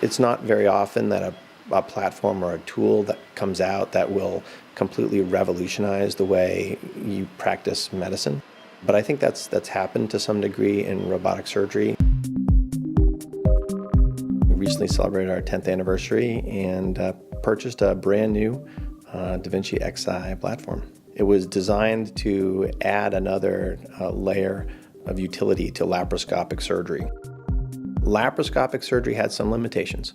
It's not very often that a platform or a tool that comes out that will completely revolutionize the way you practice medicine. But I think that's happened to some degree in robotic surgery. We recently celebrated our 10th anniversary and purchased a brand new daVinci Xi platform. It was designed to add another layer of utility to laparoscopic surgery. Laparoscopic surgery had some limitations,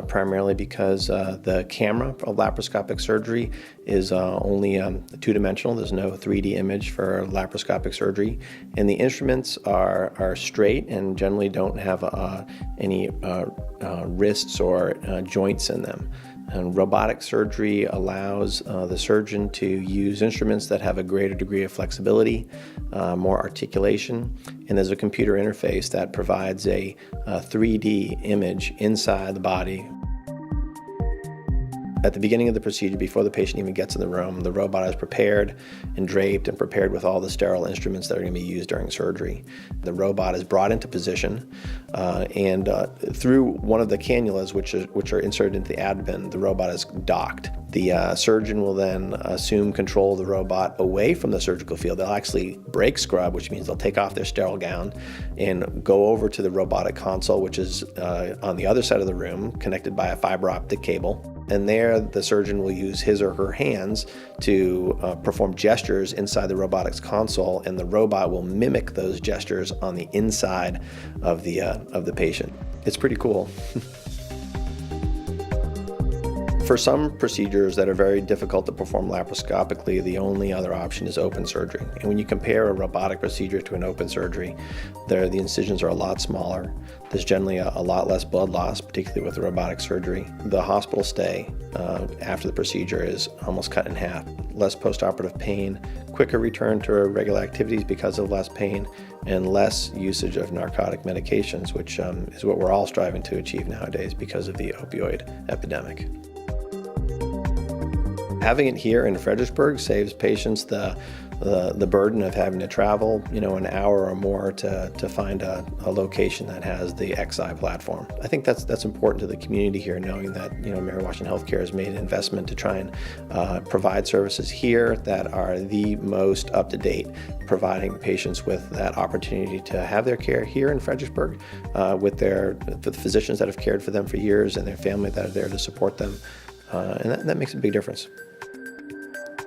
primarily because the camera of laparoscopic surgery is only two-dimensional. There's no 3D image for laparoscopic surgery, and the instruments are straight and generally don't have any wrists or joints in them. And robotic surgery allows the surgeon to use instruments that have a greater degree of flexibility, more articulation, and there's a computer interface that provides a 3D image inside the body. At the beginning of the procedure, before the patient even gets in the room, the robot is prepared and draped and prepared with all the sterile instruments that are going to be used during surgery. The robot is brought into position and through one of the cannulas, which are inserted into the abdomen, the robot is docked. The surgeon will then assume control of the robot away from the surgical field. They'll actually break scrub, which means they'll take off their sterile gown and go over to the robotic console, which is on the other side of the room, connected by a fiber optic cable. And there, the surgeon will use his or her hands to perform gestures inside the robotics console, and the robot will mimic those gestures on the inside of the patient. It's pretty cool. For some procedures that are very difficult to perform laparoscopically, the only other option is open surgery. And when you compare a robotic procedure to an open surgery, the incisions are a lot smaller. There's generally a lot less blood loss, particularly with robotic surgery. The hospital stay after the procedure is almost cut in half. Less postoperative pain, quicker return to regular activities because of less pain, and less usage of narcotic medications, which is what we're all striving to achieve nowadays because of the opioid epidemic. Having it here in Fredericksburg saves patients the burden of having to travel, an hour or more to find a location that has the Xi platform. I think that's important to the community here, knowing that Mary Washington Healthcare has made an investment to try and provide services here that are the most up to date, providing patients with that opportunity to have their care here in Fredericksburg with the physicians that have cared for them for years and their family that are there to support them, and that makes a big difference.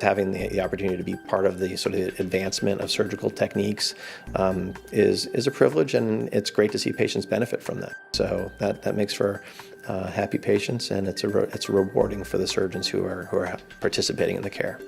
Having the opportunity to be part of the sort of advancement of surgical techniques is a privilege, and it's great to see patients benefit from that. So that makes for happy patients, and it's rewarding for the surgeons who are participating in the care.